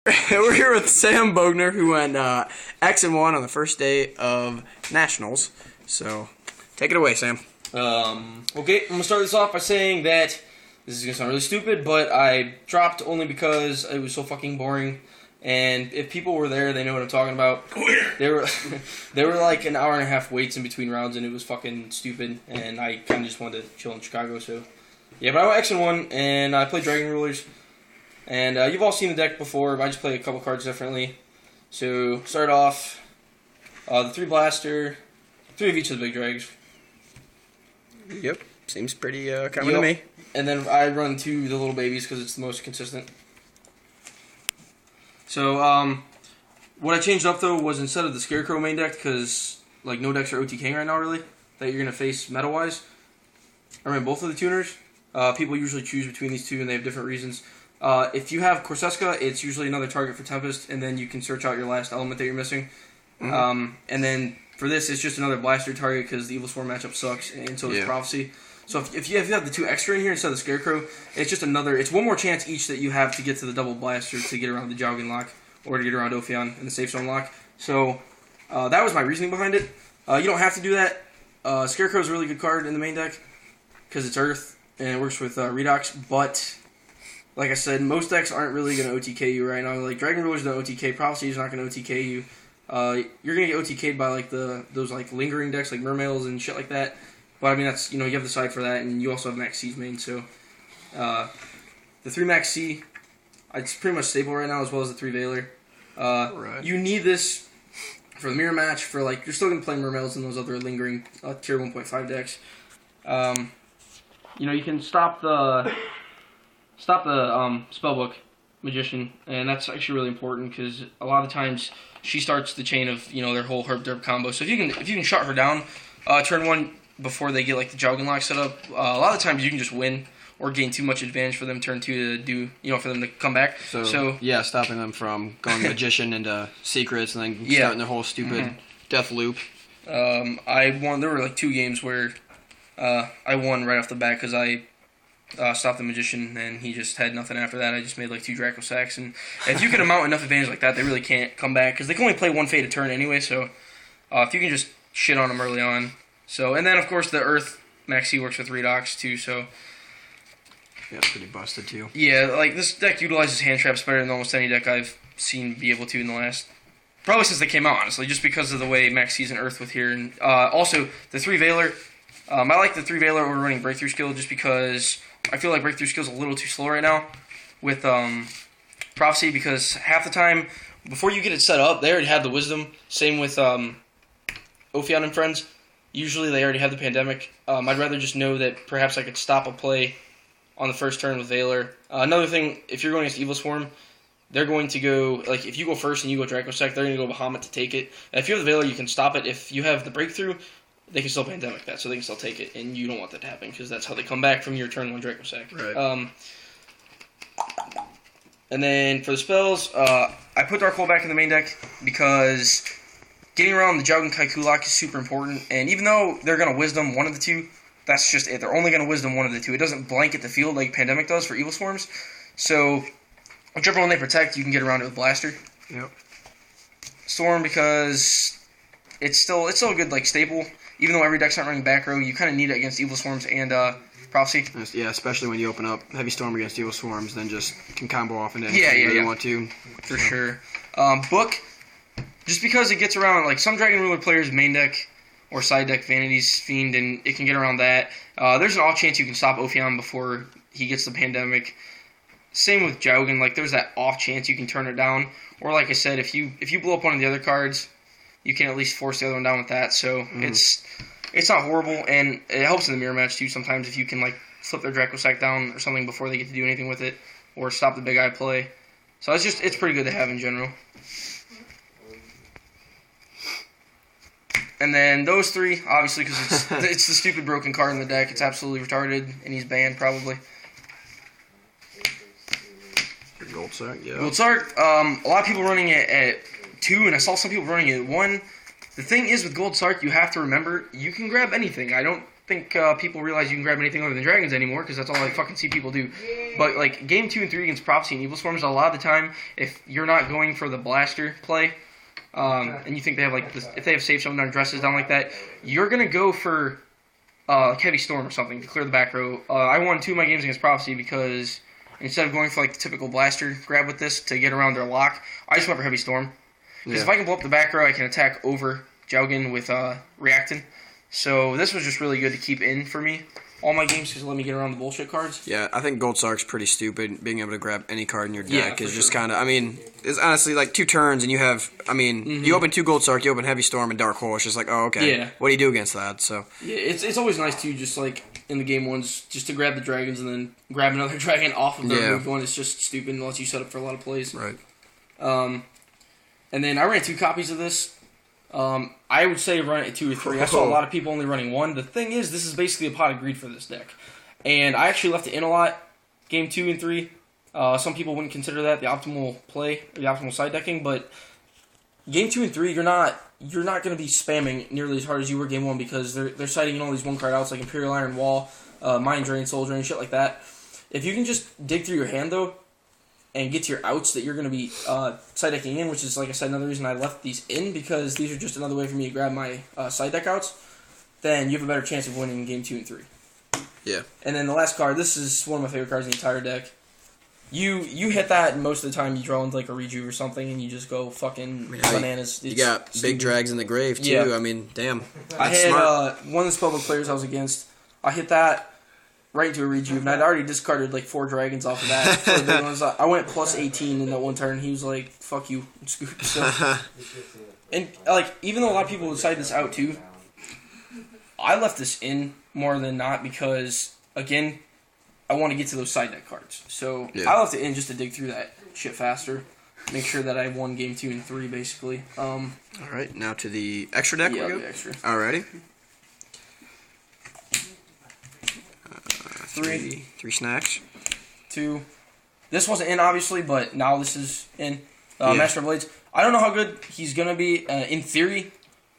We're here with Sam Bogner, who went X-1 on the first day of Nationals. So, take it away, Sam. Okay, I'm going to start this off by saying that this is going to sound really stupid, but I dropped only because it was so fucking boring. And if people were there, they know what I'm talking about. There were like an hour and a half waits in between rounds, and it was fucking stupid. And I kind of just wanted to chill in Chicago, so yeah. But I went X-1, and I played Dragon Rulers. And you've all seen the deck before, but I just play a couple cards differently. So start off the 3 blaster, 3 of each of the big drags. Yep, seems pretty common to me. And then I run 2 the little babies because it's the most consistent. So, what I changed up, though, was instead of the Scarecrow main deck, because, like, no decks are OTKing right now, really, that you're going to face meta-wise. I ran both of the tuners. People usually choose between these two, and they have different reasons. If you have Corseska, it's usually another target for Tempest, and then you can search out your last element that you're missing. Mm-hmm. And then, for this, it's just another blaster target, because the Evil Swarm matchup sucks, and so does Prophecy. So if you have the 2 extra in here instead of the Scarecrow, it's just it's one more chance each that you have to get to the double blaster to get around the Jogging Lock, or to get around Ophion and the Safe Zone Lock. So that was my reasoning behind it. You don't have to do that. Scarecrow is a really good card in the main deck, because it's Earth, and it works with Redox, but like I said, most decks aren't really going to OTK you right now. Like, Dragon Rulers don't OTK, Prophecy is not going to OTK you. You're going to get OTK'd by like those like lingering decks like Mermails and shit like that. But I mean, that's, you have the side for that, and you also have Max C's main, so the 3 Max C, it's pretty much stable right now, as well as the 3 Veiler. Right. You need this for the mirror match, for like, you're still going to play Mermails and those other lingering tier 1.5 decks. You can stop the Spellbook Magician, and that's actually really important, because a lot of times she starts the chain of, their whole Herb Derp combo. So if you can shut her down turn 1, before they get like the Jogging Lock set up, a lot of times you can just win or gain too much advantage for them turn 2 to do, for them to come back. So yeah, stopping them from going Magician into Secrets and then starting their whole stupid death loop. I won. There were like 2 games where I won right off the bat because I stopped the Magician and he just had nothing after that. I just made like 2 Draco Sacks, and if you can amount enough advantage like that, they really can't come back because they can only play 1 Fate a turn anyway. So if you can just shit on them early on. So, and then, of course, the Earth Maxi works with Redox, too, so... Yeah, it's pretty busted, too. Yeah, like, this deck utilizes hand traps better than almost any deck I've seen be able to in the last... Probably since they came out, honestly, just because of the way Maxi's and Earth with here. And also, the 3 Veiler... I like the 3 Veiler over running Breakthrough Skill just because I feel like Breakthrough Skill's a little too slow right now with Prophecy, because half the time, before you get it set up, they already have the Wisdom. Same with Ophion and Friends. Usually they already have the Pandemic. I'd rather just know that perhaps I could stop a play on the first turn with Veiler. Another thing, if you're going against Evil Swarm, they're going to go, like, if you go first and you go Draco Sec, they're going to go Bahamut to take it. And if you have the Veiler, you can stop it. If you have the Breakthrough, they can still Pandemic that, so they can still take it, and you don't want that to happen, because that's how they come back from your turn 1 Draco Sec. Right. And then for the spells, I put Dark Hole back in the main deck, because... Getting around the Jogging Kaiku Lock is super important, and even though they're going to Wisdom one of the 2, that's just it. They're only going to Wisdom one of the 2. It doesn't blanket the field like Pandemic does for Evil Swarms. So, whichever one they protect, you can get around it with Blaster. Yep. Storm, because it's still a good like staple. Even though every deck's not running back row, you kind of need it against Evil Swarms and Prophecy. Yeah, especially when you open up Heavy Storm against Evil Swarms, then just can combo off into anything you really want to. For sure. Book... Just because it gets around, like, some Dragon Ruler players' main deck or side deck Vanity's Fiend, and it can get around that. There's an off chance you can stop Ophion before he gets the Pandemic. Same with Jougin, like, there's that off chance you can turn it down. Or, like I said, if you blow up one of the other cards, you can at least force the other one down with that. So, it's not horrible, and it helps in the mirror match, too, sometimes if you can, like, flip their Draco Sack down or something before they get to do anything with it, or stop the big eye play. So, it's pretty good to have in general. And then those 3, obviously, because it's the stupid broken card in the deck. It's absolutely retarded, and he's banned, probably. Gold Sark, yeah. Gold Sark, a lot of people running it at 2, and I saw some people running it at 1. The thing is, with Gold Sark, you have to remember, you can grab anything. think people realize you can grab anything other than dragons anymore, because that's all I fucking see people do. But like game 2 and 3 against Prophecy and Evil Swarms, a lot of the time, if you're not going for the blaster play, and you think they have like this, if they have safe someone dresses down like that, you're gonna go for Heavy Storm or something to clear the back row. I won 2 of my games against Prophecy because instead of going for like the typical blaster grab with this to get around their lock, I just went for Heavy Storm. Because if I can blow up the back row, I can attack over Jaugen with Reactin. So this was just really good to keep in for me. All my games because it let me get around the bullshit cards. Yeah, I think Gold Sark's pretty stupid. Being able to grab any card in your deck is just kind of, I mean, it's honestly like 2 turns and you have, I mean, you open 2 Gold Sark, you open Heavy Storm and Dark Hole. It's just like, oh, okay. Yeah. What do you do against that? So yeah, it's always nice too, just like in the game ones, just to grab the dragons and then grab another dragon off of the moved one. It's just stupid unless you set up for a lot of plays. Right. And then I ran 2 copies of this. I would say run it at 2 or 3. I saw a lot of people only running 1. The thing is, this is basically a pot of greed for this deck. And I actually left it in a lot, game 2 and 3. Some people wouldn't consider that the optimal play, or the optimal side decking, but game 2 and 3, you're not going to be spamming nearly as hard as you were game 1 because they're citing in all these 1-card outs like Imperial Iron Wall, Mind Drain, Soul Drain, shit like that. If you can just dig through your hand, though, and get to your outs that you're going to be side decking in, which is, like I said, another reason I left these in, because these are just another way for me to grab my side deck outs, then you have a better chance of winning in game 2 and 3. yeah. And then the last card, this is one of my favorite cards in the entire deck. You hit that, and most of the time you draw into like a Rejuve or something, and you just go fucking bananas. You got big drags in the grave, too. Yeah. I mean, damn. I had one of the public players I was against. I hit that right into a Rejuve, and I'd already discarded like 4 dragons off of that. For the big ones. I went plus 18 in that one turn. He was like, "Fuck you," and scooped. So, and like, even though a lot of people would side this out too, I left this in more than not because, again, I want to get to those side deck cards. So I left it in just to dig through that shit faster. Make sure that I won game 2 and 3, basically. All right, now to the extra deck. Yeah, we go. the extra. Alrighty. 3. 3 snacks. 2. This wasn't in, obviously, but now this is in. Master of Blades. I don't know how good he's going to be. In theory,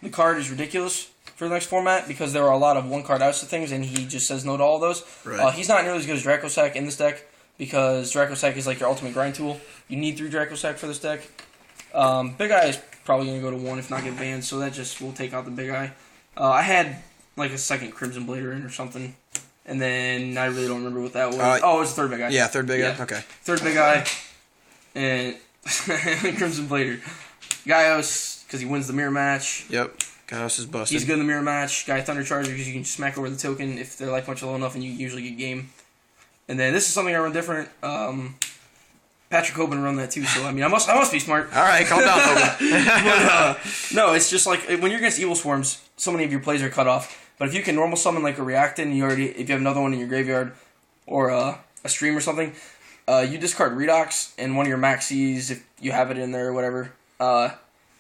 the card is ridiculous for the next format because there are a lot of 1-card outs to things, and he just says no to all of those. Right. He's not nearly as good as Dracossack in this deck because Dracossack is like your ultimate grind tool. You need 3 Dracossack for this deck. Big Eye is probably going to go to 1 if not get banned, so that just will take out the Big Eye. I had like a second Crimson Blader in or something. And then I really don't remember what that was. It was the third Big Eye. Yeah, third Big Eye. Okay. Third Big Eye. And Crimson Blader. Gaios, because he wins the mirror match. Yep. Gaios is busted. He's good in the mirror match. Guy Thunder Charger, because you can smack over the token if their life points are low enough and you usually get game. And then this is something I run different. Patrick Hoban run that too, so I mean, I must be smart. All right, calm down, Hoban. But, no, it's just like when you're against Evil Swarms, so many of your plays are cut off. But if you can normal summon like a Reactin, if you have another one in your graveyard, or a Stream or something, you discard Redox and one of your Maxis if you have it in there or whatever, or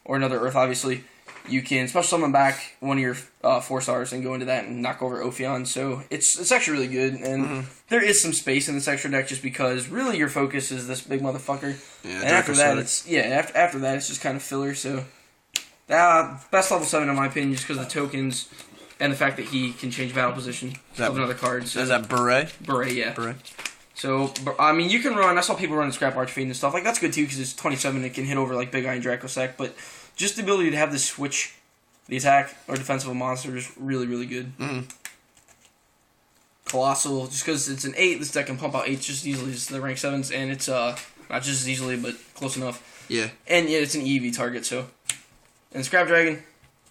another Earth obviously. You can special summon back one of your 4-stars and go into that and knock over Ophion. So it's actually really good, and there is some space in this extra deck just because really your focus is this big motherfucker. Yeah, and after that after that it's just kind of filler. So best level 7 in my opinion, just because of the tokens. And the fact that he can change battle position of another card. So. Is that Beret? Beret, yeah. Beret. So, I mean, you can run... I saw people run the Scrap Archfiend and stuff. Like, that's good, too, because it's 27 and it can hit over, like, Big Eye and Dracossack. But just the ability to have this switch the attack or defense of a monster is really, really good. Colossal. Just because it's an 8, this deck can pump out 8s just as easily as the rank 7s. And it's, not just as easily, but close enough. Yeah. And, yeah, it's an EV target, so... And Scrap Dragon...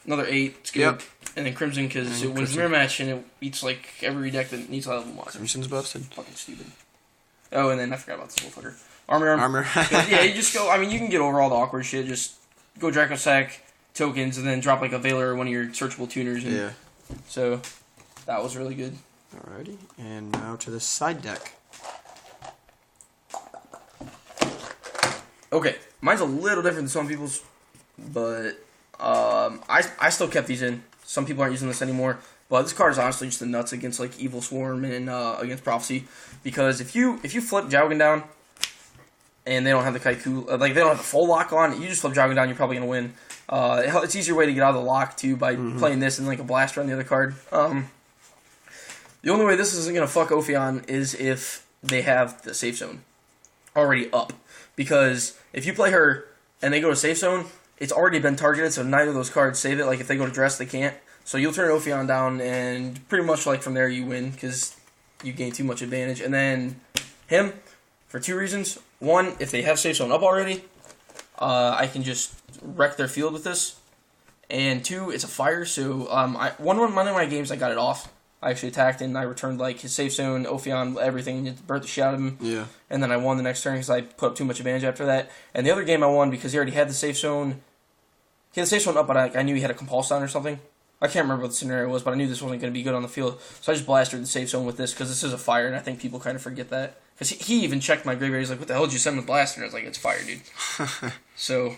Another 8. It's good. Yep. And then Crimson, because it wins the mirror match, and it beats, like, every deck that needs a level monster. Crimson's busted. Fucking stupid. Oh, and then I forgot about this little fucker. Armor. Yeah, you just go... I mean, you can get over all the awkward shit. Just go Dracossack, tokens, and then drop, like, a Veiler or one of your searchable tuners. And, so, that was really good. Alrighty. And now to the side deck. Okay. Mine's a little different than some people's, but... I still kept these in. Some people aren't using this anymore, but this card is honestly just the nuts against like Evil Swarm and against Prophecy, because if you flip Jaugen down and they don't have the Kaiku, like they don't have the full lock on, you just flip Jaugen down, you're probably gonna win. It's an easier way to get out of the lock too by playing this and like a blaster on the other card. The only way this isn't going to fuck Ophion is if they have the safe zone already up. Because if you play her and they go to safe zone, it's already been targeted, so neither of those cards save it. Like, if they go to dress, they can't. So you'll turn Ophion down, and pretty much, like, from there you win, because you gain too much advantage. And then him, for 2 reasons. One, if they have safe zone up already, I can just wreck their field with this. And 2, it's a fire, so one of my games I got it off. I actually attacked and I returned like his safe zone, Ophion, everything, and burnt the shit out of him. Yeah. And then I won the next turn because I put up too much advantage after that. And the other game I won because he already had the safe zone. He had the safe zone up, but I knew he had a compulse on or something. I can't remember what the scenario was, but I knew this wasn't going to be good on the field. So I just blasted the safe zone with this because this is a fire, and I think people kind of forget that. Because he even checked my graveyard. He's like, "What the hell did you send with blaster?" And I was like, "It's fire, dude." So,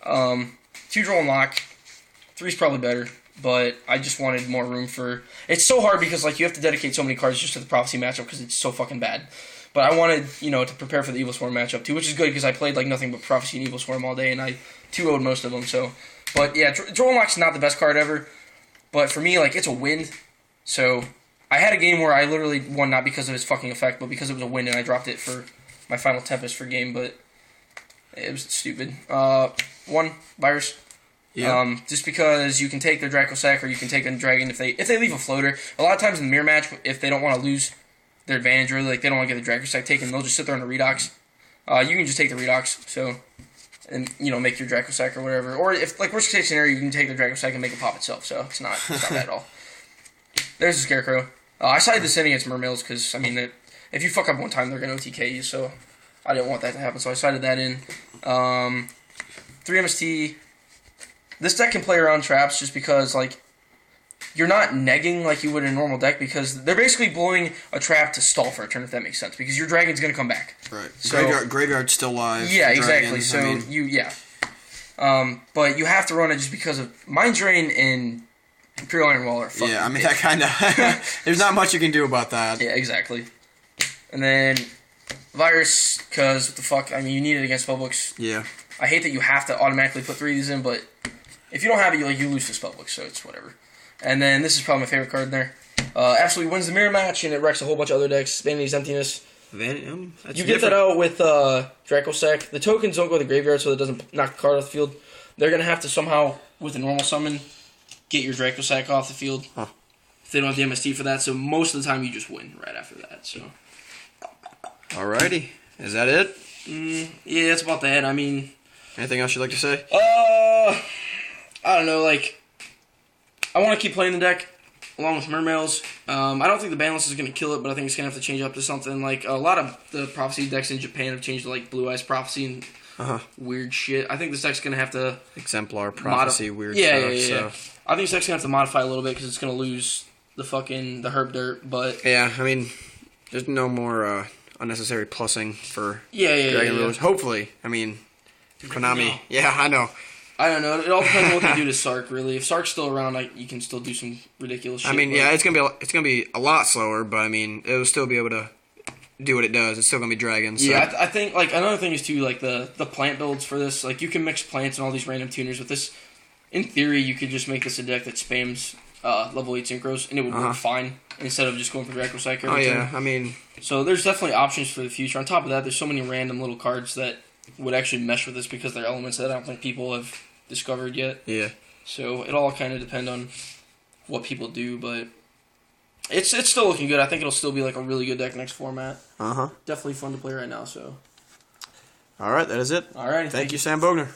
2 draw and lock. 3's probably better. But I just wanted more room for... It's so hard because like you have to dedicate so many cards just to the Prophecy matchup because it's so fucking bad. But I wanted, to prepare for the Evil Swarm matchup too, which is good because I played like nothing but Prophecy and Evil Swarm all day, and I 2-0'd most of them. So, but yeah, Draw and Lock's not the best card ever. But for me, like, it's a win. So I had a game where I literally won not because of his fucking effect, but because it was a win, and I dropped it for my final Tempest for game. But it was stupid. 1 virus. Yeah. Just because you can take their Dracossack or you can take a Dragon if they leave a floater. A lot of times in the mirror match, if they don't want to lose their advantage, really, like they don't want to get the Dracossack taken, they'll just sit there on the Redox. You can just take the Redox, so and make your Dracossack or whatever. Or if like worst case scenario, you can take the Dracossack and make it pop itself. So it's not bad at all. There's a Scarecrow. I sided this in against Mermills because I mean if you fuck up one time, they're gonna OTK you. So I didn't want that to happen. So I sided that in. 3 MST. This deck can play around traps just because, like, you're not negging like you would in a normal deck because they're basically blowing a trap to stall for a turn, if that makes sense, because your Dragon's going to come back. Right. So, Graveyard's still live. Yeah, exactly. So, but you have to run it just because of Mind Drain and Imperial Iron Wall are fucking Yeah, I mean, that kind of... There's not much you can do about that. Yeah, exactly. And then Virus, because what the fuck, I mean, you need it against Spellbooks. Yeah. I hate that you have to automatically put 3 of these in, but if you don't have it, you lose to Spellbook, so it's whatever. And then this is probably my favorite card in there. Absolutely wins the mirror match, and it wrecks a whole bunch of other decks. Vanity's Emptiness. That's you get that out with Dracossack. The tokens don't go to the graveyard, so it doesn't knock the card off the field. They're going to have to somehow, with a normal summon, get your Dracossack off the field. Huh. If they don't have the MST for that, so most of the time you just win right after that. So. Alrighty. Is that it? Yeah, that's about that. I mean... Anything else you'd like to say? I don't know, like, I want to keep playing the deck along with Mermails. I don't think the ban list is going to kill it, but I think it's going to have to change up to something. Like, a lot of the Prophecy decks in Japan have changed to, like, Blue Eyes Prophecy and weird shit. I think this deck's going to have to... Exemplar Prophecy, weird stuff. Yeah. I think this deck's going to have to modify a little bit because it's going to lose the Herb Dirt, but... Yeah, I mean, there's no more unnecessary plussing for Dragon Rulers. Hopefully. I mean... Konami. No. Yeah, I know. I don't know. It all depends on what they do to Sark, really. If Sark's still around, you can still do some ridiculous shit. I mean, yeah, it's gonna be a lot slower, but I mean, it'll still be able to do what it does. It's still gonna be dragons. So. Yeah, I think like another thing is too like the plant builds for this. Like you can mix plants and all these random tuners with this. In theory, you could just make this a deck that spams level 8 synchros, and it would work fine instead of just going for Dracossack every turn. I mean, so there's definitely options for the future. On top of that, there's so many random little cards that would actually mesh with this because they're elements that I don't think people have discovered yet. Yeah. So it all kind of depend on what people do, but it's still looking good. I think it'll still be like a really good deck next format. Definitely fun to play right now. So. All right, that is it. All right. Thank you, Sam Bogner.